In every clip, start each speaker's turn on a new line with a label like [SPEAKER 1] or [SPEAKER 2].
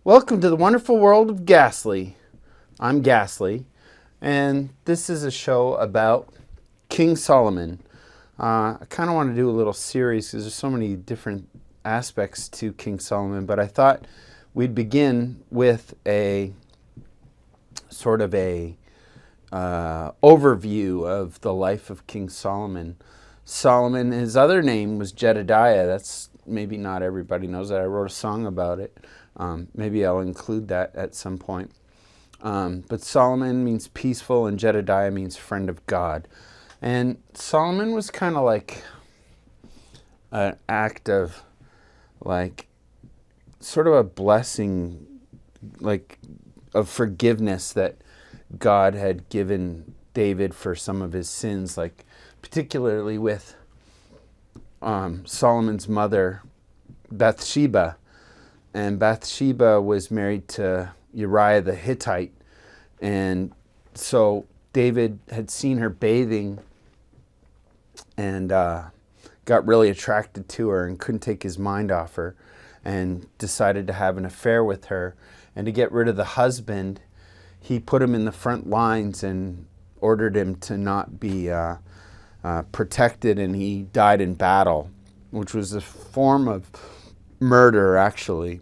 [SPEAKER 1] Welcome to the wonderful world of Ghastly. I'm Ghastly, and this is a show about King Solomon. I kind of want to do a little series because there's so many different aspects to King Solomon, but I thought we'd begin with a sort of a overview of the life of King Solomon. Solomon, his other name was Jedediah. That's maybe not everybody knows that. I wrote a song about it. Maybe I'll include that at some point. But Solomon means peaceful, and Jedediah means friend of God. And Solomon was kind of like an act of, like, sort of a blessing, like, of forgiveness that God had given David for some of his sins, like particularly with Solomon's mother, Bathsheba. And Bathsheba was married to Uriah the Hittite. And so David had seen her bathing and got really attracted to her and couldn't take his mind off her and decided to have an affair with her. And to get rid of the husband, he put him in the front lines and ordered him to not be protected, and he died in battle, which was a form of murder, actually.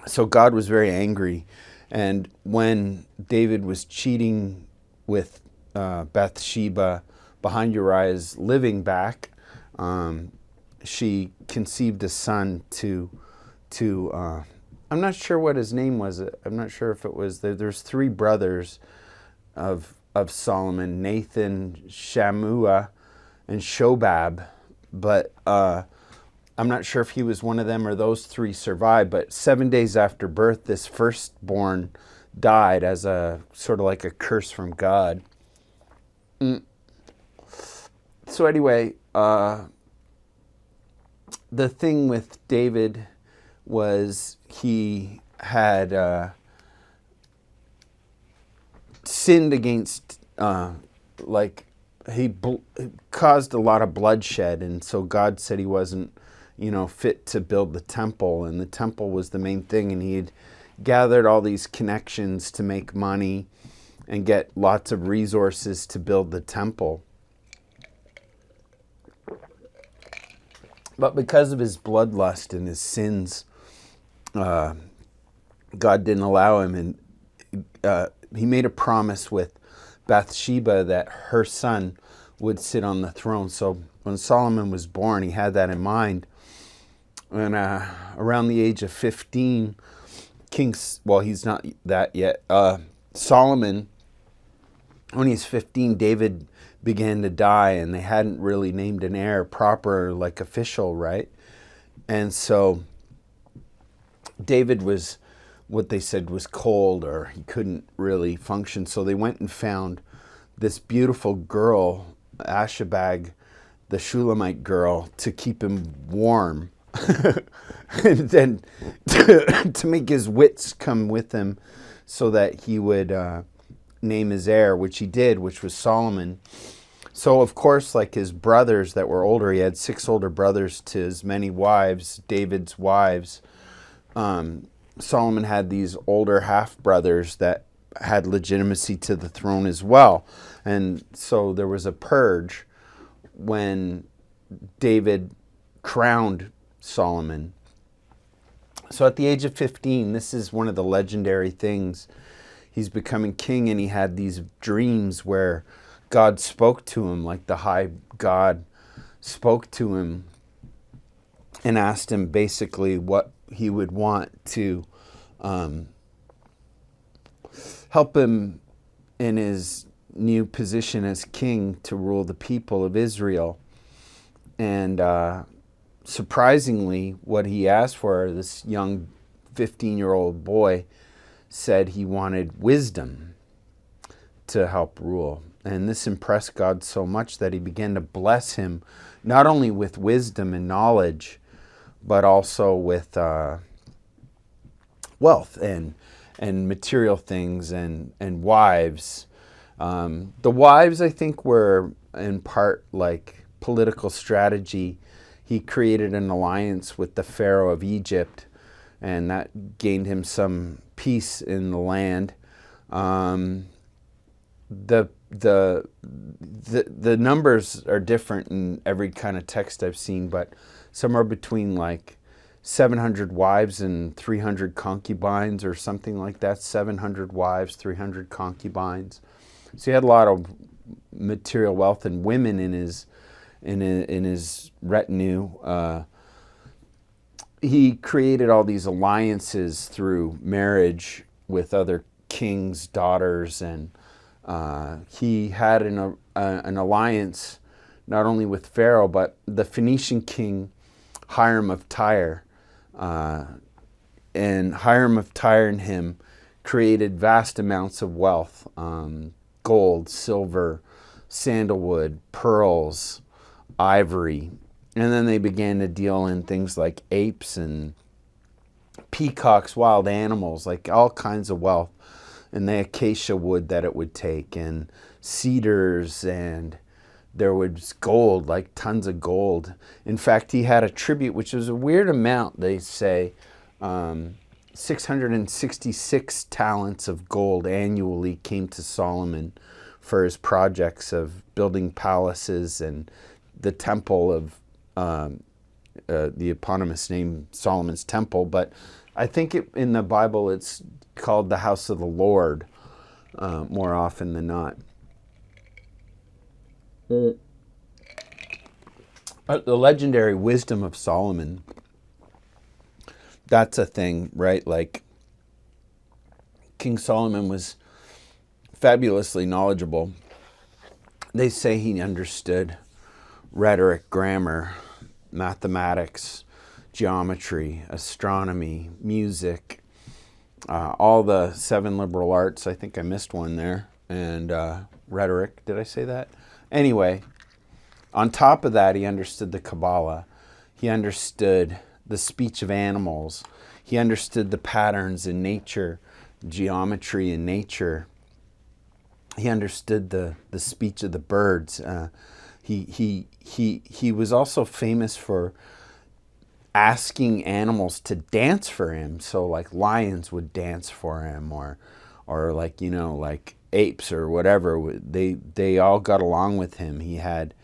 [SPEAKER 1] So God was very angry, and when David was cheating with Bathsheba behind Uriah's living back, she conceived a son to I'm not sure what his name was. I'm not sure if it was, there's three brothers of Solomon, Nathan, Shammua, and Shobab, but I'm not sure if he was one of them or those three survived, but 7 days after birth, this firstborn died as a sort of like a curse from God. So anyway, the thing with David was he had sinned against, he caused a lot of bloodshed, and so God said he wasn't, fit to build the temple, and the temple was the main thing, and he had gathered all these connections to make money and get lots of resources to build the temple. But because of his bloodlust and his sins, God didn't allow him, and he made a promise with Bathsheba that her son would sit on the throne. So when Solomon was born, he had that in mind. And around the age of 15, he's not that yet. Solomon, when he's 15, David began to die, and they hadn't really named an heir proper, like official, right? And so David was, what they said was cold, or he couldn't really function. So they went and found this beautiful girl, Ashabag, the Shulamite girl, to keep him warm. And then to make his wits come with him so that he would name his heir, which he did, which was Solomon. So, of course, like his brothers that were older, he had 6 older brothers to his many wives, David's wives. Solomon had these older half-brothers that had legitimacy to the throne as well. And so there was a purge when David crowned Solomon. So at the age of 15, this is one of the legendary things. He's becoming king, and he had these dreams where God spoke to him, like the high God spoke to him and asked him basically what he would want to help him in his new position as king to rule the people of Israel. And surprisingly, what he asked for, this young 15-year-old boy said he wanted wisdom to help rule. And this impressed God so much that he began to bless him not only with wisdom and knowledge, but also with wealth and material things and wives. The wives, I think, were in part like political strategy. He created an alliance with the Pharaoh of Egypt, and that gained him some peace in the land. The numbers are different in every kind of text I've seen, but somewhere between like 700 wives and 300 concubines or something like that. 700 wives, 300 concubines. So he had a lot of material wealth and women in his retinue. He created all these alliances through marriage with other kings' daughters, and he had an alliance not only with Pharaoh, but the Phoenician king Hiram of Tyre. And Hiram of Tyre and him created vast amounts of wealth, gold, silver, sandalwood, pearls, ivory. And then they began to deal in things like apes and peacocks, wild animals, like all kinds of wealth. And the acacia wood that it would take, and cedars, and there was gold, like tons of gold. In fact, he had a tribute, which was a weird amount, they say. 666 talents of gold annually came to Solomon for his projects of building palaces and the temple of the eponymous name Solomon's Temple. But I think in the Bible it's called the House of the Lord more often than not. But the legendary wisdom of Solomon, that's a thing, right? Like, King Solomon was fabulously knowledgeable. They say he understood rhetoric, grammar, mathematics, geometry, astronomy, music, all the 7 liberal arts. I think I missed one there. And rhetoric, did I say that? Anyway, on top of that, he understood the Kabbalah. He understood the speech of animals. He understood the patterns in nature, geometry in nature. He understood the speech of the birds. He was also famous for asking animals to dance for him. So like lions would dance for him, or like, like apes or whatever. They all got along with him. He had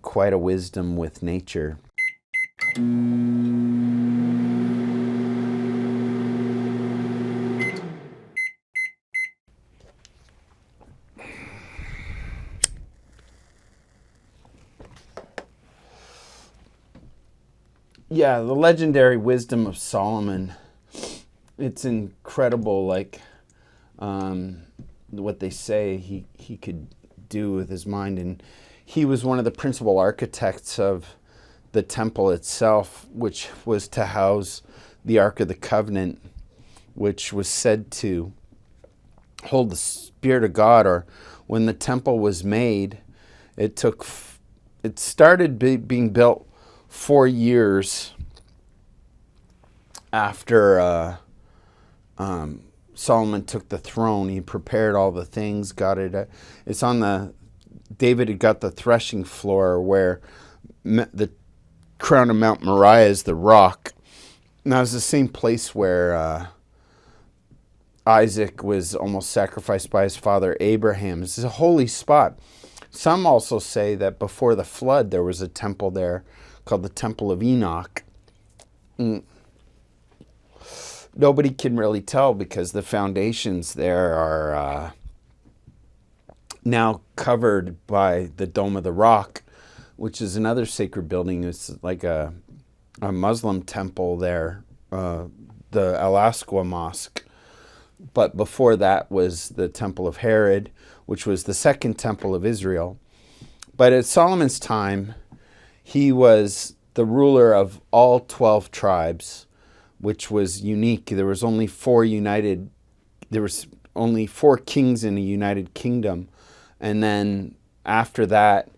[SPEAKER 1] quite a wisdom with nature. Yeah, the legendary wisdom of Solomon. It's incredible, like what they say he could do with his mind. And he was one of the principal architects of the temple itself, which was to house the Ark of the Covenant, which was said to hold the Spirit of God. Or when the temple was made, it started being built 4 years after Solomon took the throne. He prepared all the things, got it. It's on David had got the threshing floor where the crown of Mount Moriah is the rock. Now it's the same place where Isaac was almost sacrificed by his father Abraham. This is a holy spot. Some also say that before the flood there was a temple there called the Temple of Enoch. Nobody can really tell because the foundations there are now covered by the Dome of the Rock, which is another sacred building. It's like a Muslim temple there, the Al-Aqsa Mosque. But before that was the Temple of Herod, which was the second temple of Israel. But at Solomon's time, he was the ruler of all 12 tribes, which was unique. There was only four kings in a united kingdom. And then after that,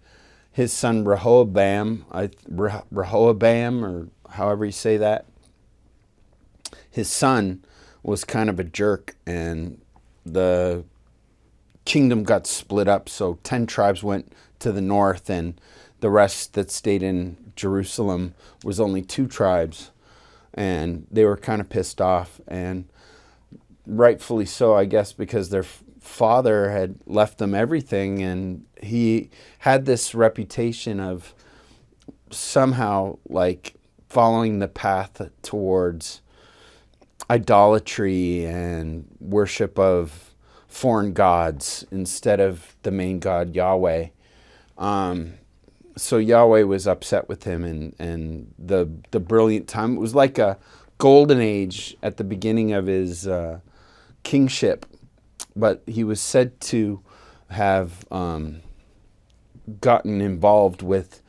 [SPEAKER 1] his son Rehoboam, or however you say that, his son was kind of a jerk, and the kingdom got split up. So 10 tribes went to the north, and the rest that stayed in Jerusalem was only 2 tribes. And they were kind of pissed off, and rightfully so, I guess, because their father had left them everything, and he had this reputation of somehow like following the path towards idolatry and worship of foreign gods instead of the main God, Yahweh. So Yahweh was upset with him, and the brilliant time, it was like a golden age at the beginning of his kingship, but he was said to have gotten involved with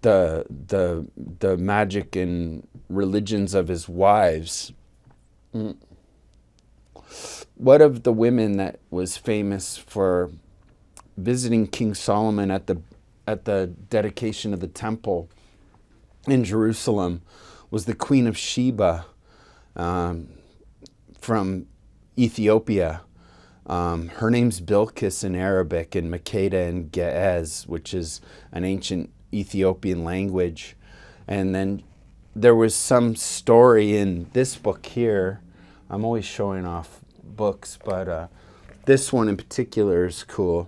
[SPEAKER 1] the magic and religions of his wives. What of the women that was famous for visiting King Solomon at the dedication of the temple in Jerusalem was the Queen of Sheba from Ethiopia. Her name's Bilqis in Arabic, and Makeda in Ge'ez, which is an ancient Ethiopian language. And then there was some story in this book here. I'm always showing off books, but this one in particular is cool.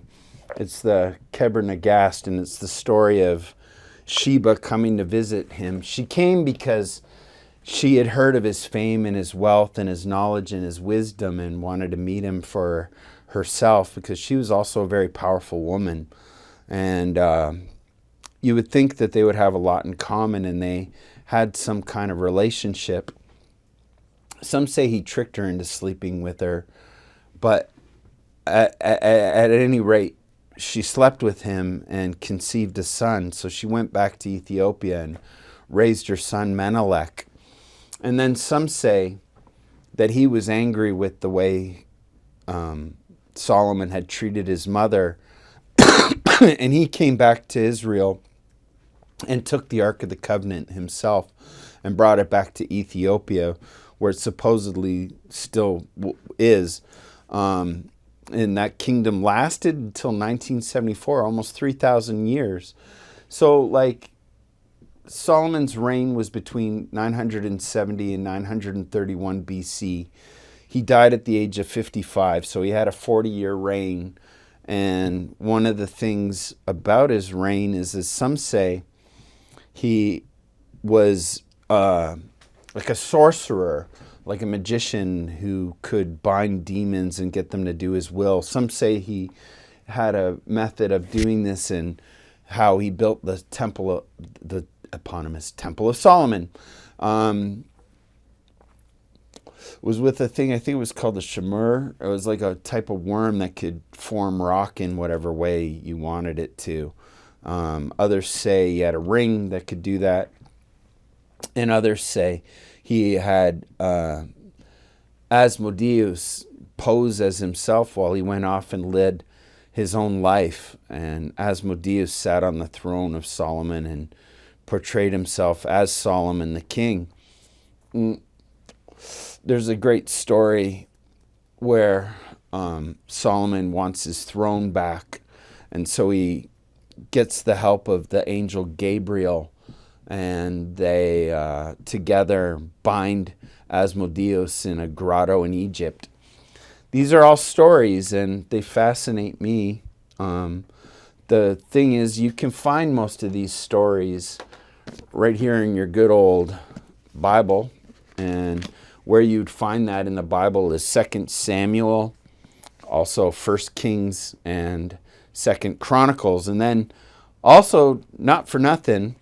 [SPEAKER 1] It's the Keber Nagast, and it's the story of Sheba coming to visit him. She came because she had heard of his fame and his wealth and his knowledge and his wisdom, and wanted to meet him for herself, because she was also a very powerful woman. And you would think that they would have a lot in common, and they had some kind of relationship. Some say he tricked her into sleeping with her, but at any rate, she slept with him and conceived a son. So she went back to Ethiopia and raised her son Menelik. And then some say that he was angry with the way Solomon had treated his mother, and he came back to Israel and took the Ark of the Covenant himself and brought it back to Ethiopia, where it supposedly still is. And that kingdom lasted until 1974, almost 3,000 years. So, like, Solomon's reign was between 970 and 931 BC. He died at the age of 55, so he had a 40-year reign. And one of the things about his reign is, as some say, he was like a sorcerer, like a magician who could bind demons and get them to do his will. Some say he had a method of doing this, and how he built the temple, the eponymous Temple of Solomon. Was with a thing, I think it was called the shamur. It was like a type of worm that could form rock in whatever way you wanted it to. Others say he had a ring that could do that. And others say he had Asmodeus pose as himself while he went off and led his own life. And Asmodeus sat on the throne of Solomon and portrayed himself as Solomon the king. There's a great story where Solomon wants his throne back, and so he gets the help of the angel Gabriel, and they together bind Asmodeus in a grotto in Egypt. These are all stories, and they fascinate me. The thing is, you can find most of these stories right here in your good old Bible, and where you'd find that in the Bible is 2 Samuel, also 1 Kings, and 2 Chronicles. And then also, not for nothing,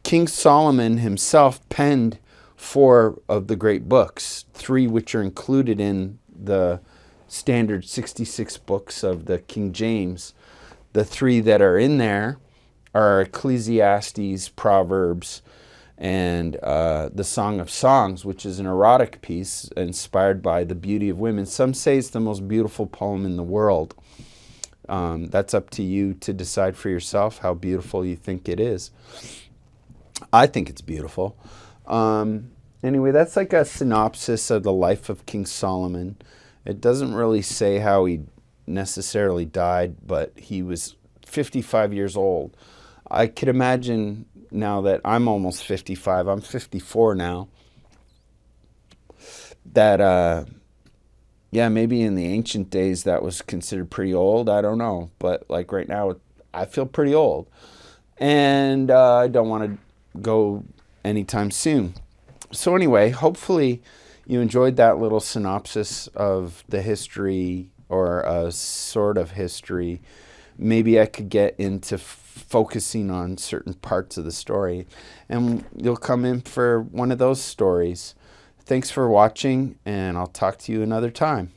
[SPEAKER 1] King Solomon himself penned 4 of the great books, 3 which are included in the standard 66 books of the King James, the three that are in there are Ecclesiastes, Proverbs, and the Song of Songs, which is an erotic piece inspired by the beauty of women. Some say it's the most beautiful poem in the world. That's up to you to decide for yourself how beautiful you think it is. I think it's beautiful. Anyway, that's like a synopsis of the life of King Solomon. It doesn't really say how he necessarily died, but he was 55 years old. I could imagine now that I'm almost 55, I'm 54 now, that, yeah, maybe in the ancient days that was considered pretty old. I don't know. But like right now, I feel pretty old. And I don't want to go anytime soon. So anyway, hopefully you enjoyed that little synopsis of the history, or a sort of history. Maybe I could get into focusing on certain parts of the story, and you'll come in for one of those stories. Thanks for watching, and I'll talk to you another time.